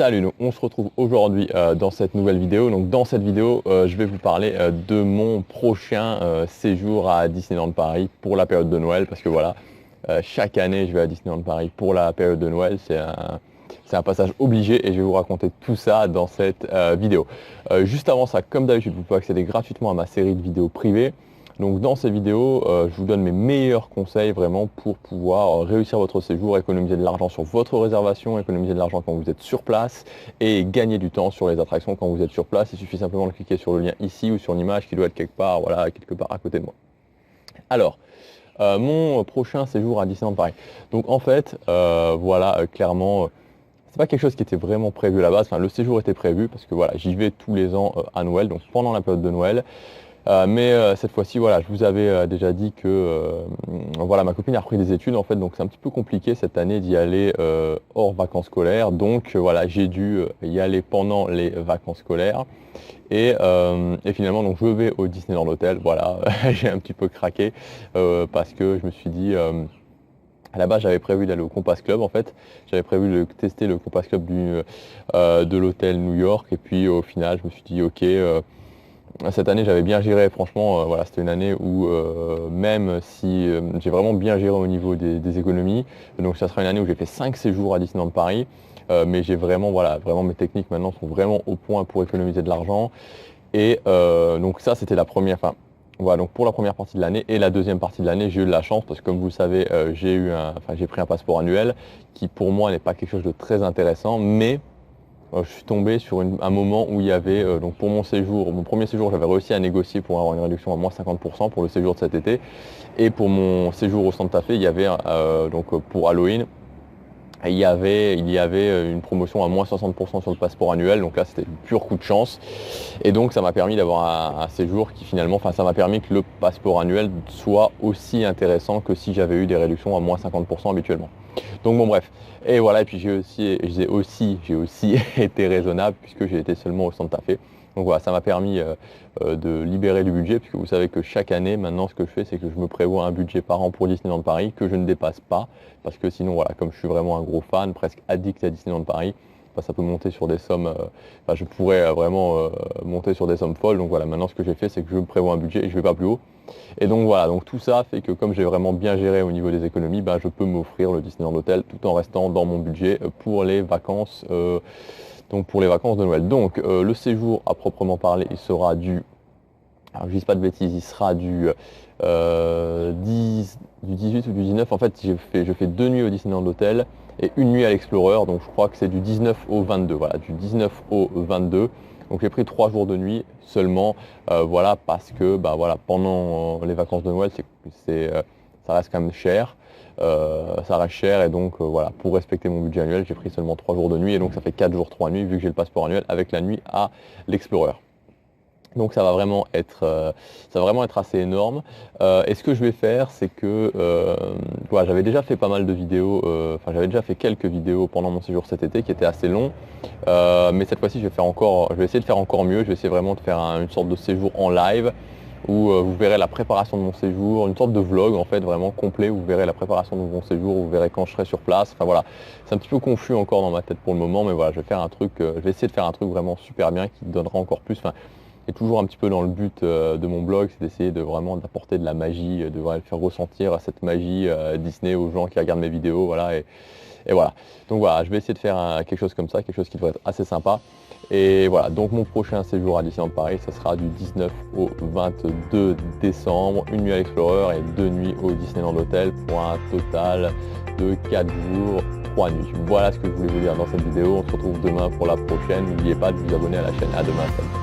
Salut, donc on se retrouve aujourd'hui dans cette nouvelle vidéo. Donc dans cette vidéo, je vais vous parler de mon prochain séjour à Disneyland Paris pour la période de Noël. Parce que voilà, chaque année je vais à Disneyland Paris pour la période de Noël. C'est un passage obligé et je vais vous raconter tout ça dans cette vidéo. Juste avant ça, comme d'habitude, vous pouvez accéder gratuitement à ma série de vidéos privées. Donc dans ces vidéos, je vous donne mes meilleurs conseils vraiment pour pouvoir réussir votre séjour, économiser de l'argent sur votre réservation, économiser de l'argent quand vous êtes sur place et gagner du temps sur les attractions quand vous êtes sur place. Il suffit simplement de cliquer sur le lien ici ou sur l'image qui doit être quelque part, voilà, quelque part à côté de moi. Alors, mon prochain séjour à Disneyland Paris. Donc en fait, voilà, clairement, c'est pas quelque chose qui était vraiment prévu à la base. Enfin, le séjour était prévu parce que voilà, j'y vais tous les ans à Noël, donc pendant la période de Noël. Mais cette fois-ci, voilà, je vous avais déjà dit que voilà, ma copine a repris des études en fait, donc c'est un petit peu compliqué cette année d'y aller hors vacances scolaires. Donc voilà, j'ai dû y aller pendant les vacances scolaires. Et finalement, donc je vais au Disneyland Hotel. Voilà, j'ai un petit peu craqué parce que je me suis dit. À la base, j'avais prévu d'aller au Compass Club en fait. J'avais prévu de tester le Compass Club de l'hôtel New York. Et puis au final, je me suis dit ok. Cette année, j'avais bien géré, franchement, voilà, c'était une année où même si j'ai vraiment bien géré au niveau des économies, donc ça sera une année où j'ai fait 5 séjours à Disneyland Paris, mais j'ai vraiment, voilà, vraiment mes techniques maintenant sont vraiment au point pour économiser de l'argent. Et donc ça, c'était la première, enfin, voilà, donc pour la première partie de l'année et la deuxième partie de l'année, j'ai eu de la chance parce que comme vous le savez, j'ai pris un passeport annuel qui pour moi n'est pas quelque chose de très intéressant, mais je suis tombé sur un moment où il y avait, donc pour mon séjour, mon premier séjour, j'avais réussi à négocier pour avoir une réduction à moins 50% pour le séjour de cet été. Et pour mon séjour au Santa Fe, il y avait, donc pour Halloween, il y avait une promotion à moins 60% sur le passeport annuel. Donc là, c'était un pur coup de chance. Et donc, ça m'a permis d'avoir un séjour qui finalement, enfin, ça m'a permis que le passeport annuel soit aussi intéressant que si j'avais eu des réductions à moins 50% habituellement. Donc bon bref, et voilà, et puis j'ai aussi été raisonnable puisque j'ai été seulement au Santa Fe. Donc voilà, ça m'a permis de libérer du budget puisque vous savez que chaque année, maintenant ce que je fais, c'est que je me prévois un budget par an pour Disneyland Paris que je ne dépasse pas parce que sinon voilà, comme je suis vraiment un gros fan, presque addict à Disneyland Paris, ça peut monter sur des sommes, je pourrais vraiment monter sur des sommes folles. Donc voilà, maintenant ce que j'ai fait, c'est que je me prévois un budget et je ne vais pas plus haut. Et donc voilà, donc tout ça fait que comme j'ai vraiment bien géré au niveau des économies, je peux m'offrir le Disneyland Hotel tout en restant dans mon budget pour les vacances, de Noël. Donc le séjour à proprement parler, il sera alors je dis pas de bêtises, il sera du 18 ou du 19. En fait, je fais 2 nuits au Disneyland Hotel et une nuit à l'Explorer, donc je crois que c'est du 19 au 22, voilà, du 19 au 22. Donc j'ai pris 3 jours de nuit seulement, voilà, parce que voilà, pendant les vacances de Noël, ça reste quand même cher. Ça reste cher et donc voilà, pour respecter mon budget annuel, j'ai pris seulement 3 jours de nuit et donc ça fait 4 jours 3 nuits vu que j'ai le passeport annuel avec la nuit à l'Explorer. Donc ça va vraiment être assez énorme. Et ce que je vais faire, c'est que voilà, j'avais déjà fait pas mal de vidéos, j'avais déjà fait quelques vidéos pendant mon séjour cet été qui étaient assez longs. Mais cette fois-ci, je vais essayer de faire encore mieux. Je vais essayer vraiment de faire une sorte de séjour en live où vous verrez la préparation de mon séjour, une sorte de vlog en fait vraiment complet. Vous verrez la préparation de mon séjour, vous verrez quand je serai sur place. Enfin voilà, c'est un petit peu confus encore dans ma tête pour le moment, mais voilà, je vais essayer de faire un truc vraiment super bien qui donnera encore plus. Et toujours un petit peu dans le but de mon blog, c'est d'essayer de vraiment d'apporter de la magie, de faire ressentir cette magie Disney aux gens qui regardent mes vidéos, voilà, et voilà. Donc voilà, je vais essayer de faire quelque chose comme ça, quelque chose qui devrait être assez sympa. Et voilà, donc mon prochain séjour à Disneyland Paris, ça sera du 19 au 22 décembre, une nuit à l'Explorer et 2 nuits au Disneyland Hotel pour un total de 4 jours, 3 nuits. Voilà ce que je voulais vous dire dans cette vidéo. On se retrouve demain pour la prochaine. N'oubliez pas de vous abonner à la chaîne. À demain. Salut.